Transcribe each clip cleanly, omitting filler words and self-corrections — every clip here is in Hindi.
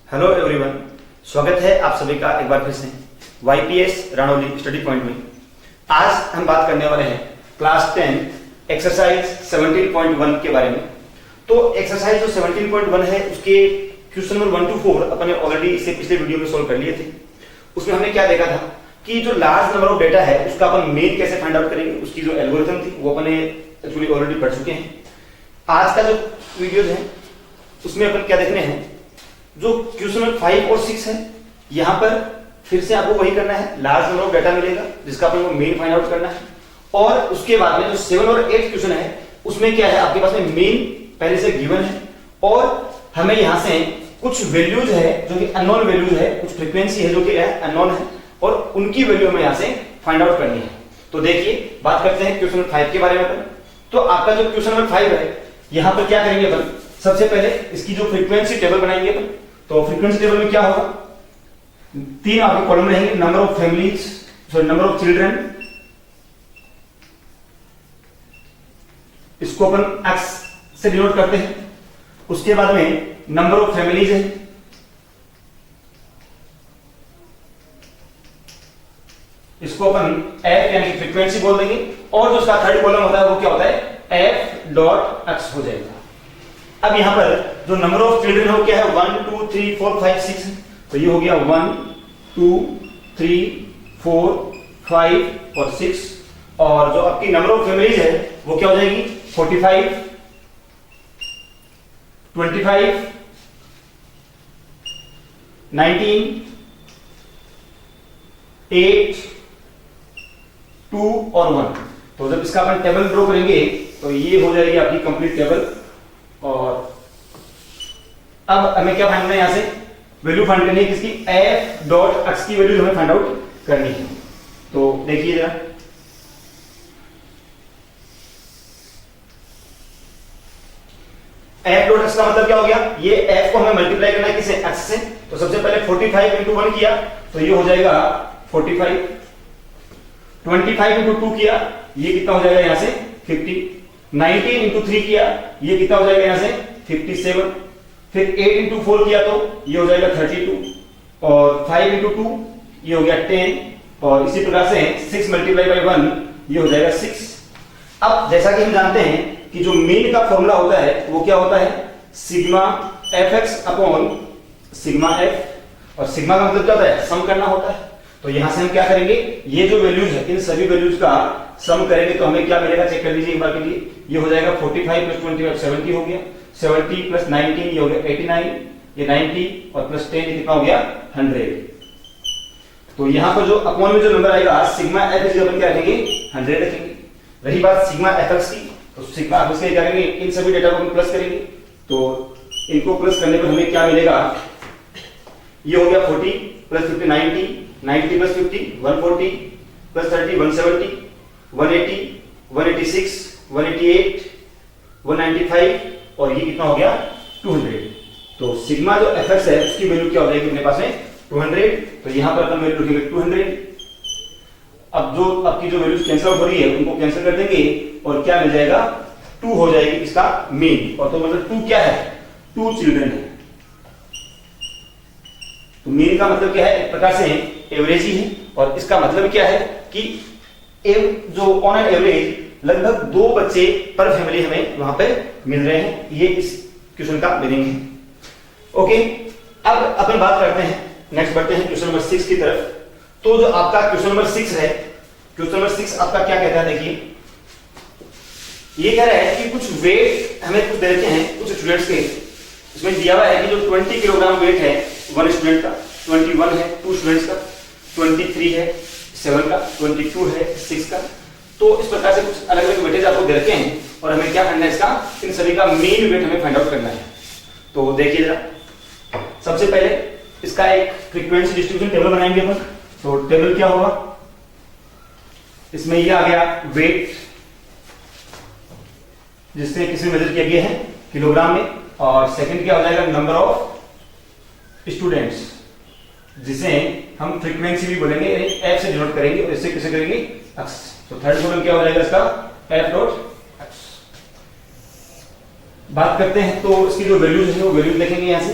हेलो एवरीवन, स्वागत है आप सभी का एक बार फिर से वाईपीएस राणौली स्टडी पॉइंट में। आज हम बात करने वाले हैं क्लास 10 एक्सरसाइज 17.1 के बारे में। तो एक्सरसाइज जो 17.1 है उसके क्वेश्चन नंबर 1 to 4 अपने ऑलरेडी इसे पिछले वीडियो में सोल्व कर लिए थे। उसमें हमने क्या देखा था कि जो लार्ज नंबर ऑफ डेटा है उसका अपन मेन कैसे फाइंड आउट करेंगे, उसकी जो एल्गोरिथम थी वो अपने एक्चुअली ऑलरेडी पढ़ चुके हैं। आज का जो वीडियोज है उसमें अपन क्या देखने हैं, जो क्वेश्चन नंबर 5 और 6 है यहां पर फिर से आपको वही करना है, लार्ज नंबर ऑफ डेटा मिलेगा जिसका अपन को मेन फाइंड आउट करना है। और उसके बाद में जो 7 और 8 क्वेश्चन है उसमें क्या है, आपके पास में मेन पहले से गिवन है और हमें यहां से कुछ वैल्यूज है जो कि अननोन वैल्यूज है, कुछ फ्रीक्वेंसी है जो कि अननोन है और उनकी वैल्यू हमें यहां से फाइंड आउट करनी है। तो देखिए बात करते हैं क्वेश्चन नंबर 5 के बारे में अपन। तो आपका जो क्वेश्चन नंबर 5 है यहां पर क्या करेंगे अपन, सबसे पहले इसकी जो फ्रीक्वेंसी टेबल बनाएंगे अपन। तो फ्रीक्वेंसी टेबल में क्या होगा, 3 आपके कॉलम रहेंगे, number of families, sorry number of children, इसको अपन एक्स से डिनोट करते हैं। उसके बाद में नंबर ऑफ फैमिलीज है, इसको अपन एफ यानी कि फ्रीक्वेंसी बोल देंगे। और जो उसका थर्ड कॉलम होता है वो क्या होता है, एफ डॉट एक्स हो जाएगा। अब यहां पर जो नंबर ऑफ चिल्ड्रन हो क्या है, 1 2 3 4 5 6 है। तो ये हो गया 1 2 3 4 5 और 6। और जो आपकी नंबर ऑफ फैमिलीज है वो क्या हो जाएगी, 45 25 19 8 2 और 1। तो जब इसका अपन टेबल ड्रॉ करेंगे तो ये हो जाएगी आपकी कंप्लीट टेबल। और अब हमें क्या फाइंड करना है, यहां से वैल्यू फाइंड करनी है किसकी, एफ डॉट एक्स की वैल्यू हमें फाइंड आउट करनी है। तो देखिए जरा, एफ डॉट एक्स का मतलब क्या हो गया, ये एफ को हमें मल्टीप्लाई करना है किसे, एक्स से। तो सबसे पहले 45 इंटू 1 किया तो ये हो जाएगा 45, 25 इंटू 2 किया ये कितना हो जाएगा यहां से 50, 19 इंटू 3 किया ये कितना हो जाएगा यहां से 57, फिर 8 इंटू 4 किया तो ये हो जाएगा 32 और 5 इंटू 2 ये हो गया 10 और इसी प्रकार से 6 मल्टीप्लाई बाई 1 ये हो जाएगा 6। अब जैसा कि हम जानते हैं कि जो मीन का फॉर्मूला होता है वो क्या होता है, sigma f x upon sigma F. और सिग्मा का मतलब क्या होता है, सम करना होता है। तो यहां से हम क्या करेंगे, ये जो वैल्यूज है इन सभी वैल्यूज का सम करेंगे तो हमें क्या मिलेगा, चेक कर लीजिए एक बार के लिए। ये हो जाएगा 45 प्लस 25 70 हो गया, 70 प्लस 19 ये हो गया 89, ये 90 और प्लस 10 कितना हो गया 100। तो यहां पर जो अपॉन में जो नंबर आएगा सिग्मा एफ इज अपन क्या रखेंगे 100 रखेंगे। रही बात सिग्मा एफ एक्स की, तो सिग्मा एफ एक्स के क्या करेंगे, इन सभी डेटा को हम प्लस करेंगे। तो इनको प्लस करने पर हमें क्या मिलेगा, ये हो गया 40 प्लस 50 90, 90 प्लस 50 140 प्लस 30 170, 180 186 188 195 और ये कितना हो गया 200। तो सिग्मा जो एफ एक्स है उसकी वैल्यू क्या हो जाएगी अपने पास में 200। तो यहां पर अपन वैल्यू लिखेंगे 200। अब जो आपकी जो वैल्यूज कैंसिल आउट हो रही है उनको कैंसिल कर देंगे और क्या मिल जाएगा 2 हो जाएगी इसका मीन। और तो मतलब 2 क्या है, 2 चिल्ड्रन है। तो मीन का मतलब क्या है, एक प्रकार से एवरेज ही है। और इसका मतलब क्या है कि जो ऑन एन एवरेज लगभग 2 बच्चे पर फैमिली हमें वहां पे मिल रहे हैं। ये इस क्वेश्चन का मीनिंग है। ओके, अब अपन बात करते हैं, नेक्स्ट बढ़ते हैं क्वेश्चन नंबर 6 की तरफ। तो जो आपका क्वेश्चन नंबर 6 है, क्वेश्चन नंबर 6 आपका क्या कहता है, देखिए ये कह रहा है कि कुछ वेट हमें कुछ दे रखे हैं कुछ स्टूडेंट्स के। इसमें दिया हुआ है कि जो 20 किलोग्राम वेट है 1 स्टूडेंट का, 21 है 2 स्टूडेंट्स का, 23 है 7 का, 22 है 6 का। तो इस प्रकार से कुछ अलग अलग वेटेज आपको दे रखे हैं और हमें क्या करना है, इसका इन सभी का मेन वेट हमें फाइंड आउट करना है। तो देखिए जरा, सबसे पहले इसका एक फ्रीक्वेंसी डिस्ट्रीब्यूशन टेबल बनाएंगे अपन। तो टेबल क्या होगा, इसमें ये आ गया वेट जिससे किसी मेजर किया गया है किलोग्राम में, और सेकंड क्या हो जाएगा नंबर ऑफ स्टूडेंट्स जिसे हम फ्रीक्वेंसी भी बोलेंगे, एफ से डिनोट करेंगे और इससे किसे करेंगे एक्स। तो थर्ड कॉलम क्या हो जाएगा इसका, एफ डॉट एक्स। बात करते हैं तो इसकी जो वैल्यूज है वो वैल्यूज लिखेंगे यहां से।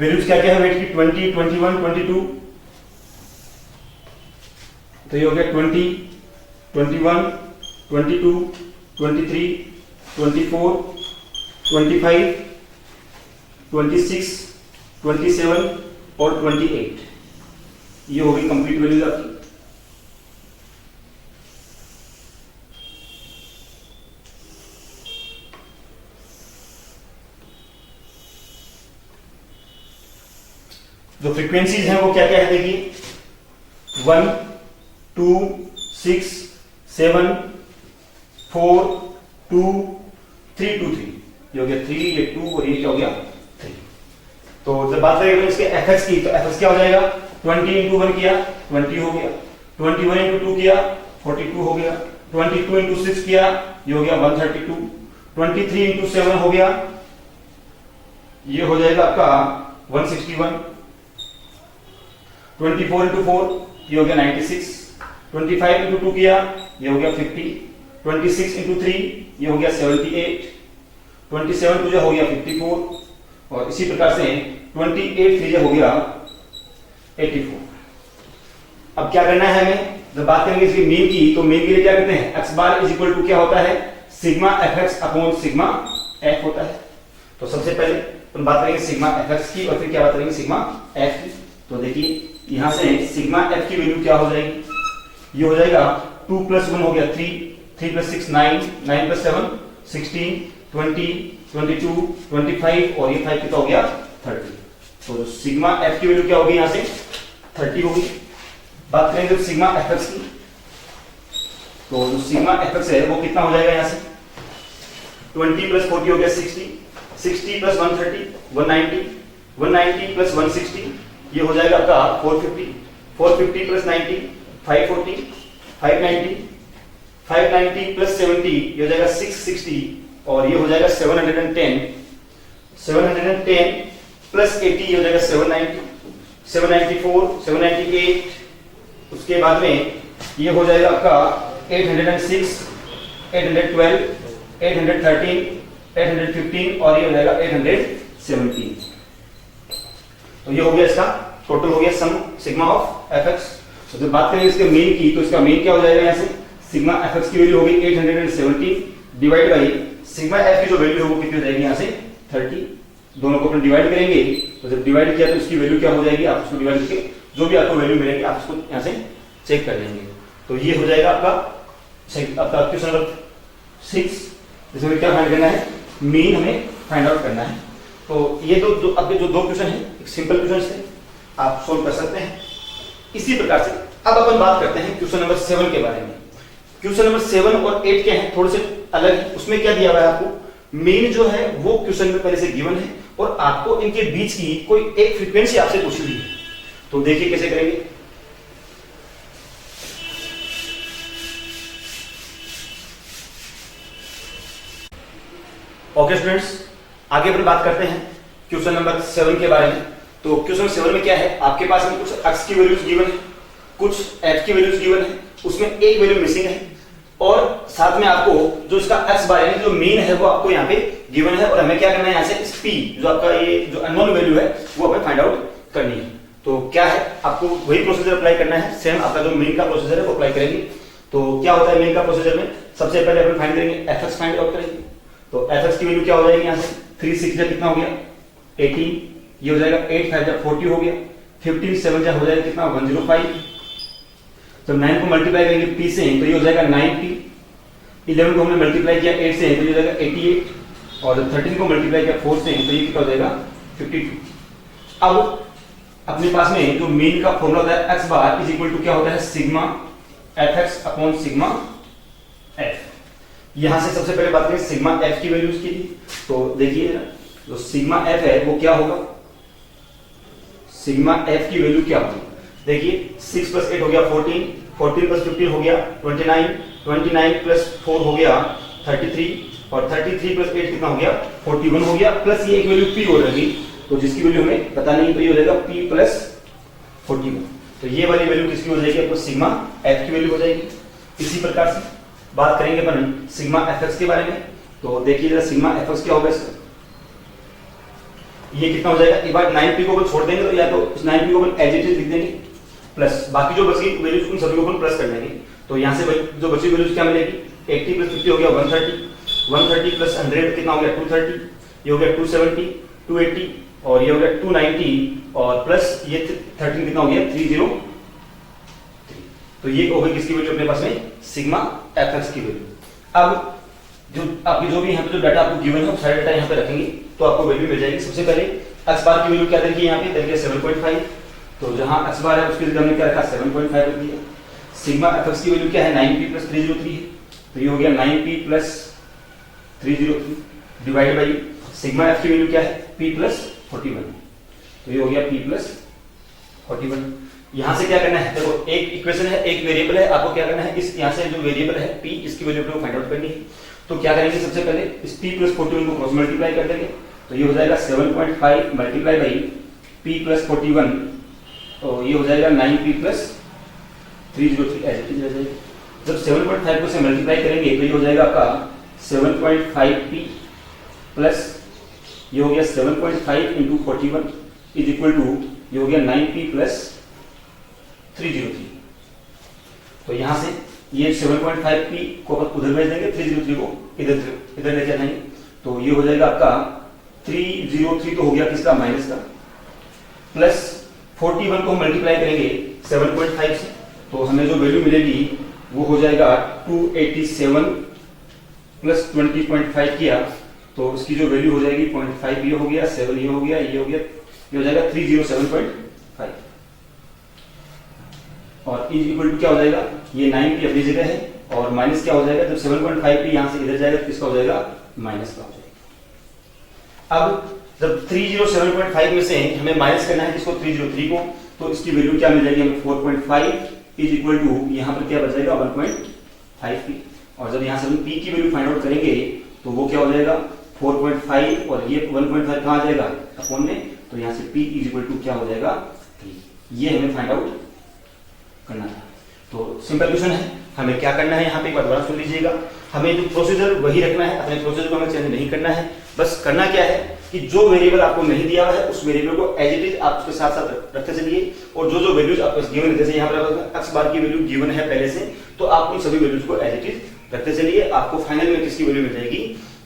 वैल्यूज क्या क्या है वेट की, 20, 21, 22, तो ये हो गया 20, 21, 22, 23, 24, 25, 26, 27 और 28, ये हो गई कंप्लीट वैल्यूज आपकी। जो फ्रीक्वेंसीज हैं वो क्या क्या है देखिए, 1, 2, 6, 7, 4, 2, 3, 2, 3, ये हो गया 3, ये 2 और ये क्या हो गया 3। तो जब बात करेंगे इसके fx की, तो fx क्या हो जाएगा, 20 इंटू 1 किया 20 हो गया, 21 इंटू 2 किया 42 हो गया, 22 इंटू 6 किया ये हो गया 132, 23 इंटू 7 हो गया ये हो जाएगा आपका 161, 24 इंटू 4 ये हो गया 96, 25 इंटू 2 किया ये हो गया 50, 26 इंटू 3 ये हो गया 78, 27 टू हो गया 54 और इसी प्रकार से 28 3 हो गया 84। अब क्या करना है हमें, जब बात करेंगे इसकी मीन की, तो मीन के लिए क्या करते हैं, x bar is equal to क्या होता है, sigma fx upon sigma f होता है। तो सबसे पहले हम बात करेंगे सिग्मा fx की और फिर क्या बात करेंगे सिग्मा f की। तो देखिए यहां से सिग्मा f की वैल्यू क्या हो जाएगी, ये हो जाएगा 2 + 1 हो गया 3, 3 + 6 9, 9 + 7 16, 20, 22, 25 और ये 5 कितना हो गया 30। तो सिग्मा f की वैल्यू क्या होगी यहां से 30 होगी। बात करेंगे सिग्मा fx की, तो जो सिग्मा fx है वो कितना हो जाएगा यहां से 20 + 40 हो गया 60, 60 + 130 190, 190 + 160 ये हो जाएगा आपका 450, 450 + 90 540, 590, 590 + 70 ये हो जाएगा 660 और ये हो जाएगा 710, 710 + 80 ये हो जाएगा 790, 794, 798, उसके बाद में ये हो जाएगा आपका 806, 812, 813, 815 और ये हो जाएगा 817। तो ये हो गया इसका टोटल हो गया सम सिग्मा ऑफ fx। तो जब बात करेंगे इसके मीन की, तो इसका मीन क्या हो जाएगा यहाँ से, सिग्मा fx की वैल्यू होगी 817 डिवाइड बाई सिग्मा f की जो वैल्यू है वो कितनी हो जाएगी यहाँ से 30। दोनों को अपन डिवाइड करेंगे, तो जब डिवाइड किया तो इसकी वैल्यू क्या हो जाएगी, आप उसको डिवाइड करके जो भी आपको वैल्यू मिलेगी आप उसको यहाँ से चेक कर लेंगे। तो ये हो जाएगा आपका क्वेश्चन नंबर 6, जिसमें क्या फाइंड करना है, मीन हमें फाइंड आउट करना है। तो ये दो आपके जो दो क्वेश्चन है, एक सिंपल क्वेश्चन से आप सोल्व कर सकते हैं। इसी प्रकार से अब अपन बात करते हैं क्वेश्चन नंबर 7 के बारे में। क्वेश्चन नंबर 7 और 8 के हैं, थोड़े से अलग है। उसमें क्या दिया हुआ है आपको, मीन जो है वो क्वेश्चन में पहले से गिवन है और आपको इनके बीच की कोई एक फ्रीक्वेंसी आपसे पूछी हुई है। तो देखिए कैसे करेंगे। ओके स्टूडेंट्स, आगे अपन बात करते हैं क्वेश्चन नंबर 7 के बारे में। तो क्वेश्चन 7 में क्या है, आपके पास में कुछ x की वैल्यूज गिवन है, कुछ f की वैल्यूज गिवन है, उसमें एक वैल्यू मिसिंग है और साथ में आपको जो इसका x बार यानी जो मीन है वो आपको यहाँ पे गिवन है और हमें क्या करना है, यहाँ से इस p जो आपका ये जो अननोन वैल्यू है वो हमें फाइंड आउट करनी है। तो क्या है, आपको वही प्रोसीजर अप्लाई करना है, सेम आपका जो मीन का प्रोसीजर है वो अप्लाई करेंगे। तो क्या होता है मीन का प्रोसीजर में, सबसे पहले अपन फाइंड करेंगे fx फाइंड आउट करेंगे। तो fx की वैल्यू क्या हो जाएगी, यहाँ से 3 6 जा कितना हो गया 18, ये हो जाएगा 8 5 जा 40 हो गया, 15 7 जा हो जाएगा कितना 105। जब 9 को मल्टीप्लाई करेंगे p से तो ये हो जाएगा 9p, 11 को हमने मल्टीप्लाई किया 8 से तो ये हो जाएगा 88 और 13 को मल्टीप्लाई किया 4 से तो ये कितना हो जाएगा 52। अब अपने पास में जो मीन का फॉर्मूला होता है x bar is equal to क्या होता है, sigma fx upon sigma f। यहां से सबसे पहले बात करें सिग्मा f की वैल्यूज की। तो देखिए जो सिग्मा f है वो क्या होगा, सिग्मा f की वैल्यू क्या होगी, देखिए 6 + 8 हो गया 14, 14 + 15 हो गया 29, 29 + 4 हो गया 33 और 33 + 8 कितना हो गया 41 हो गया, प्लस ये एक वैल्यू p हो रहेगी तो जिसकी वैल्यू हमें पता नहीं, तो ये हो जाएगा p + 41। तो ये वाली वैल्यू किसकी हो जाएगी, आपको सिग्मा f की वैल्यू हो जाएगी। इसी प्रकार से बात करेंगे अपन सिग्मा fx के बारे में। तो देखिए जरा सिग्मा fx क्या होगा इसका, ये कितना हो जाएगा, एक बार 9p को अपन छोड़ देंगे तो या तो इस 9p को अपन एज इट इज लिख देंगे प्लस बाकी जो बची वैल्यूज उन सभी को अपन प्लस कर लेंगे। तो यहाँ से जो बची वैल्यूज क्या मिलेगी, 80 प्लस 50 हो गया 130 प्लस 100 कितना हो गया 230, ये हो गया 270 280 और ये हो गया 290 और प्लस ये 13 कितना हो गया 303। तो ये हो गई किसकी वैल्यू अपने पास में, सिग्मा एफएक्स की वैल्यू। अब जो आपकी जो भी यहाँ पे जो डाटा आपको गिवन है सारे डाटा यहाँ पे रखेंगे तो आपको वैल्यू मिल जाएगी। सबसे पहले एक्स बार की वैल्यू क्या देखिए यहाँ पे देखिए 7.5, तो जहाँ एक्स बार है उसकी जगह हमने क्या रखा 7.5 रख दिया। सिग्मा एफएक्स की वैल्यू क्या है 9p प्लस 303 है, तो ये हो गया 9p plus 303 divide by sigma F की वैल्यू क्या है p प्लस 41, तो ये हो गया p प्लस 41। यहां से क्या करना है, देखो एक इक्वेशन है एक वेरिएबल है, आपको क्या करना है इस यहां से जो वेरिएबल है p इसकी वैल्यू को फाइंड आउट करनी है। तो क्या करेंगे सबसे पहले इस p प्लस 41 को क्रॉस मल्टीप्लाई कर देंगे तो ये हो जाएगा 7.5 मल्टीप्लाई बाई p प्लस 41, तो ये हो जाएगा 9p plus 303 as it is रह जाएगा। जब 7.5 को से मल्टीप्लाई करेंगे तो ये हो जाएगा आपका 7.5p प्लस ये हो गया 7.5 इंटू 41 इज इक्वल टू ये हो गया 9p प्लस 303। तो यहां से ये 7.5p को उधर भेज देंगे, 303 को इधर लेके जाएंगे, तो ये हो जाएगा आपका 303 तो हो गया किसका माइनस का, प्लस 41 को मल्टीप्लाई करेंगे 7.5 से तो हमें जो वैल्यू मिलेगी वो हो जाएगा 287 प्लस 20.5 किया तो उसकी जो वैल्यू हो जाएगी 0.5 ये हो गया 7 ये हो गया ये हो गया ये हो जाएगा 307.5 और इज इक्वल टू क्या हो जाएगा, ये 9p अपनी जगह है और माइनस क्या हो जाएगा जब 7.5p यहां से इधर जाएगा तो किसका हो जाएगा माइनस का हो जाएगा। अब जब 307.5 में से हमें माइनस करना है किसको 303 को, तो इसकी वैल्यू क्या मिल जाएगी हमें 4.5 इज इक्वल टू यहाँ पर क्या बच जाएगा 1.5p और जब यहाँ से हम p की वैल्यू फाइंड आउट करेंगे तो वो क्या हो जाएगा 4.5 और ये 1.5 कहाँ आ जाएगा अपॉन में, तो यहाँ से p इज इक्वल टू क्या हो जाएगा 3। ये हमें फाइंड आउट करना था। तो सिंपल क्वेश्चन है, हमें क्या करना है यहाँ पे एक बार दोबारा सुन लीजिएगा, हमें जो प्रोसीजर वही रखना है, अपने प्रोसीजर को हमें चेंज नहीं करना है। बस करना क्या है कि जो वेरिएबल आपको नहीं दिया हुआ है उस वेरिएबल को एज इट इज आप उसके साथ साथ रखते चलिए और जो वैल्यूज आपको गिवन है, जैसे यहाँ पर एक्स बार की वैल्यू गिवन है पहले से, तो आप उन सभी वैल्यूज को एज इट इज रखते चलिए। आपको फाइनल में किसकी वैल्यू मिल जाएगी,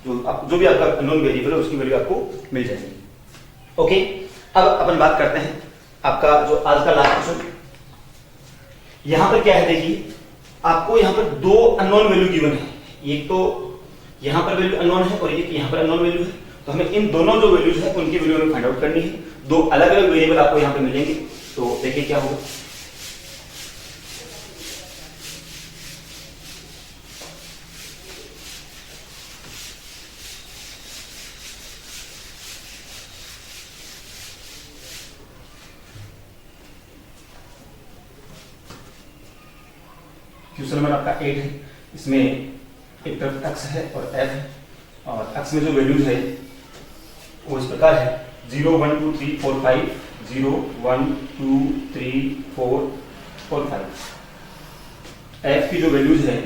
जो भी आपका अननोन वेरिएबल है उसकी वैल्यू आपको मिल जाएगी। ओके, अब अपन बात करते हैं आपका जो आज का लास्ट क्वेश्चन। यहां पर क्या है देखिए, आपको यहां पर दो अननोन वैल्यू गिवन है, एक तो यहां पर वैल्यू अननोन है और एक यहां पर अननोन वैल्यू है, तो हमें इन दोनों जो वैल्यूज है उनकी वैल्यू हमें फाइंड आउट करनी है। दो अलग अलग वेरिएबल आपको यहां पे मिलेंगे, तो देखिए क्या होगा। क्वेश्चन नंबर आपका 8 है, इसमें एक तरफ x है और f है और x में जो वैल्यूज है वो इस प्रकार है 0 1 2 3 4 5 0 1 2 3 4 और 5। f की जो वैल्यूज है,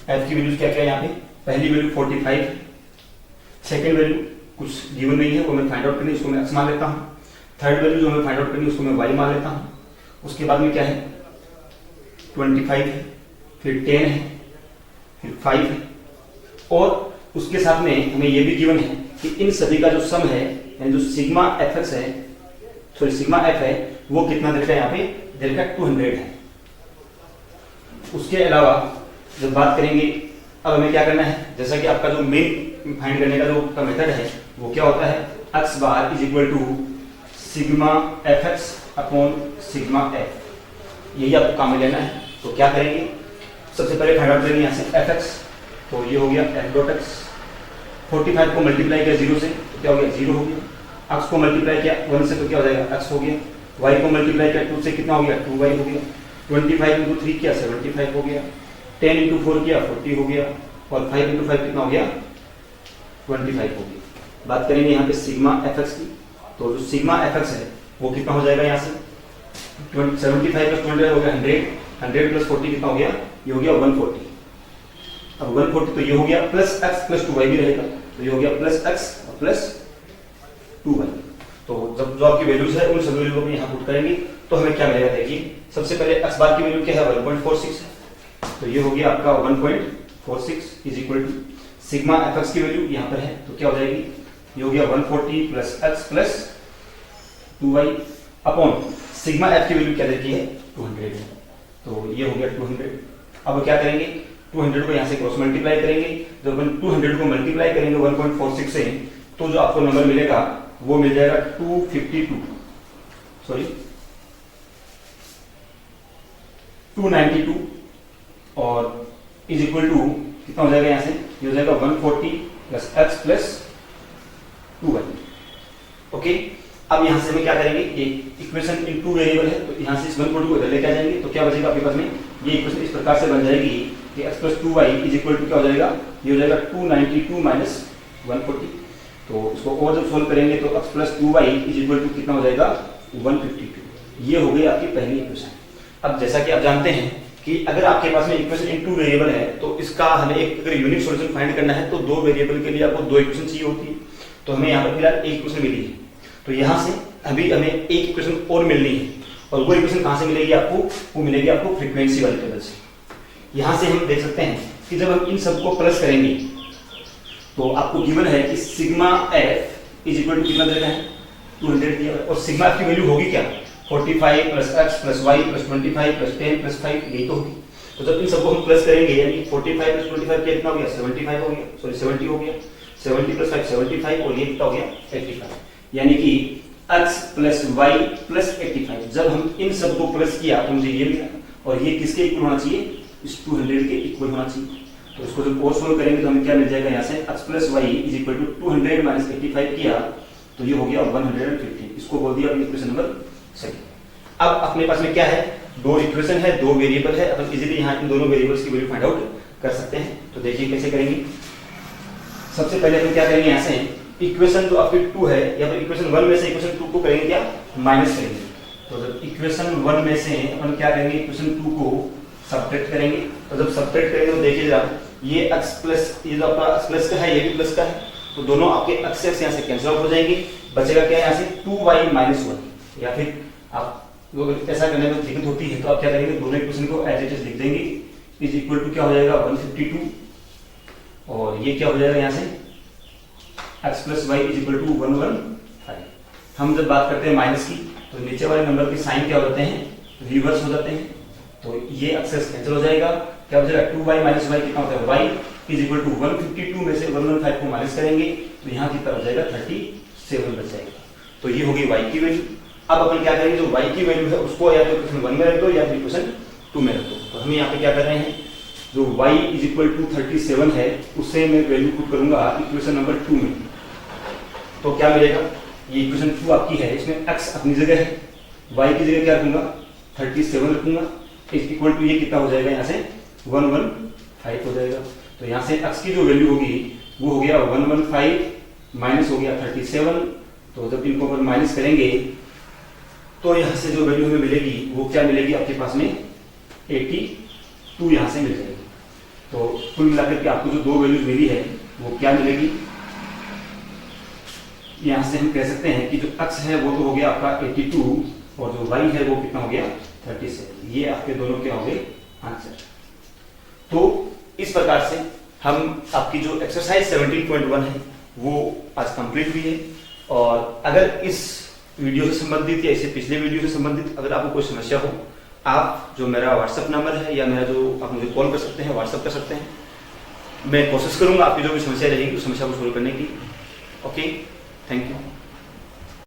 f की वैल्यूज क्या क्या है यहाँ पे, पहली वैल्यू 45, सेकेंड वैल्यू कुछ गिवन नहीं है वो मैं फाइंड आउट करनी, उसको मैं x मान लेता हूँ। थर्ड वैल्यू जो हमें फाइंड आउट करनी है उसको मैं y मान लेता हूँ। उसके बाद में क्या है 25 है, फिर 10 है, फिर 5 है और उसके साथ में हमें यह भी गिवन है कि इन सभी का जो सम है यानी जो सिग्मा एफएक्स है, सॉरी सिग्मा एफ है, वो कितना दे रखा है यहाँ पे दे रखा है 200 है। उसके अलावा जब बात करेंगे अब हमें क्या करना है, जैसा कि आपका जो मेन फाइंड करने का जो मेथड है वो क्या होता है x bar is equal to sigma f x upon sigma f, यही आपको काम में लेना है। तो क्या करेंगे, सबसे पहले फाइंड आउट करेंगे यहाँ से एफ एक्स, तो ये हो गया एफ डॉट एक्स। 45 को मल्टीप्लाई किया 0 से तो क्या हो गया 0 हो गया, एक्स को मल्टीप्लाई किया 1 से तो क्या हो जाएगा एक्स हो गया, वाई को मल्टीप्लाई किया 2 से कितना हो गया 2y हो गया, 25 इंटू 3 किया 75 हो गया, 10 इंटू 4 किया 40 हो गया और 5 इंटू 5 कितना हो गया 25 हो गया। बात करेंगे यहाँ पे सिग्मा एफ एक्स की, तो जो सिग्मा एफ एक्स है वो कितना हो जाएगा यहाँ से 75 प्लस 20 हो गया 100, 100 प्लस 40 कितना हो गया, ये हो गया 140। अब 140 तो ये हो गया प्लस एक्स प्लस 2y भी रहेगा, तो ये हो गया प्लस एक्स और प्लस 2y। तो जब जो आपकी वैल्यूज है उन सभी वैल्यू को यहाँ पुट करेंगे तो हमें क्या मिलेगा, देखिए सबसे पहले x बार की वैल्यू क्या है 1.46 है, तो ये हो गया आपका 1.46 is equal to sigma fx की वैल्यू यहाँ पर है तो क्या हो जाएगी, ये हो गया 140 plus x plus 2y upon sigma f की वैल्यू क्या देती है 200 है, तो ये हो गया 200। अब क्या करेंगे 200 को यहाँ से क्रॉस मल्टीप्लाई करेंगे, जब 200 को मल्टीप्लाई करेंगे 1.46 से तो जो आपको नंबर मिलेगा वो मिल जाएगा 292 और इज इक्वल टू कितना हो जाएगा, यहाँ से ये हो जाएगा 140 plus x plus 2y। Okay, अब यहाँ से हमें क्या करेंगे, एक इक्वेशन इन टू वेरिएबल है तो यहाँ से इस 140 को इधर लेके आ जाएंगे तो क्या बचेगा आपके पास में, ये इक्वेशन इस प्रकार से बन जाएगी कि x plus 2y is equal to क्या हो जाएगा, ये हो जाएगा 292 माइनस 140। तो इसको और जब सोल्व करेंगे तो x plus 2y is equal to कितना हो जाएगा 152। ये हो गई आपकी पहली इक्वेशन। अब जैसा कि आप जानते हैं कि अगर आपके पास में इक्वेशन इन टू वेरिएबल है तो इसका हमें एक अगर यूनिक सॉल्यूशन फाइंड करना है तो दो वेरिएबल के लिए आपको दो इक्वेशन चाहिए होती है, तो हमें यहाँ पर फिलहाल एक इक्वेशन मिली है, तो यहाँ से अभी हमें एक इक्वेशन और मिलनी है और वो इक्वेशन कहाँ से मिलेगी आपको, वो मिलेगी आपको फ्रीक्वेंसी वाले टेबल से। यहाँ से हम देख सकते हैं कि जब हम इन सबको प्लस करेंगे तो आपको गिवन है कि sigma f is equal to कितना देना है 200 दिया और सिग्मा एफ की वैल्यू होगी क्या 45 plus x plus y plus 25 plus 10 plus 5 यही तो होगी। तो जब इन सबको हम प्लस करेंगे यानी 45 प्लस 25 कितना हो गया 75 हो गया, सॉरी 70 हो गया, 70 प्लस 5 75 और ये कितना हो गया 85, यानी कि x प्लस वाई प्लस 85। जब हम इन सबको प्लस किया तो मुझे ये मिला और ये किसके इक्वल होना चाहिए, इस 200 के इक्वल होना चाहिए। तो इसको जब और सोल्व करेंगे तो हमें क्या मिल जाएगा, यहाँ से x plus y is equal to 200 minus 85 किया तो ये हो गया 150। इसको बोल दिया अपनी इक्वेशन नंबर सेकंड। अब अपने पास में क्या है, दो इक्वेशन है, दो वेरिएबल है, अपन इजीली यहाँ इन दोनों वेरिएबल्स की वैल्यू फाइंड आउट कर सकते हैं। तो देखिए कैसे करेंगे। सबसे पहले हम क्या करेंगे, यहाँ से इक्वेशन जो आपकी 2 है या फिर इक्वेशन 1 में से इक्वेशन 2 को करेंगे क्या माइनस करेंगे। तो जब इक्वेशन 1 में से अपन क्या करेंगे इक्वेशन 2 को सब्ट्रैक्ट करेंगे, तो जब सब्ट्रैक्ट करेंगे तो देखिए जरा ये x प्लस ये जो आपका x प्लस का है ये भी प्लस का है, तो दोनों आपके x से यहाँ से कैंसिल आउट हो जाएंगे, बचेगा क्या यहाँ से 2y माइनस 1। या फिर आप ऐसा करने में दिक्कत होती है तो आप क्या करेंगे दोनों इक्वेशन को एज इट इज लिख देंगे, इज इक्वल टू क्या हो जाएगा 152 और ये क्या हो जाएगा यहाँ से x plus y is equal to 115। हम जब बात करते हैं माइनस की तो नीचे वाले नंबर के साइन क्या हो जाते हैं रिवर्स हो जाते हैं, तो ये एक्सेस कैंसिल हो जाएगा, क्या हो जाएगा 2y माइनस वाई कितना होता है y इज इक्वल टू 152 में से 115 को माइनस करेंगे तो यहाँ कितना हो जाएगा 37 बच जाएगा। तो ये हो गई y की वैल्यू। अब अपन क्या करेंगे जो y की वैल्यू है उसको या तो इक्वेशन 1 में रख दो या फिर इक्वेशन 2 में रख दो। तो हम यहाँ पे क्या कर रहे हैं, जो y इज इक्वल टू 37 है उससे मैं वैल्यू पुट करूंगा इक्वेशन नंबर 2 में, तो क्या मिलेगा, ये इक्वेशन 2 आपकी है, इसमें x अपनी जगह है, y की जगह क्या रखूंगा 37 रखूंगा, इज इक्वल टू ये कितना हो जाएगा यहाँ से 115 हो जाएगा। तो यहाँ से x की जो वैल्यू होगी वो हो गया 115 माइनस हो गया 37, तो जब इनको अपन माइनस करेंगे तो यहाँ से जो वैल्यू हमें मिलेगी वो क्या मिलेगी आपके पास में 82 यहाँ से मिल जाएगी। तो कुल मिलाकर के आपको जो दो वैल्यूज मिली है वो क्या मिलेगी, यहाँ से हम कह सकते हैं कि जो x है वो तो हो गया आपका 82 और जो y है वो कितना हो गया 37। ये आपके दोनों क्या हो गए आंसर। तो इस प्रकार से हम आपकी जो एक्सरसाइज 17.1 है वो आज कंप्लीट हुई है। और अगर इस वीडियो से संबंधित या इससे पिछले वीडियो से संबंधित अगर आपको कोई समस्या हो, आप जो मेरा व्हाट्सएप नंबर है या मेरा जो आप मुझे कॉल कर सकते हैं, व्हाट्सएप कर सकते हैं। मैं कोशिश करूंगा आपकी जो भी समस्या रहेगी उस समस्या को सोल्व करने की। Okay, thank you.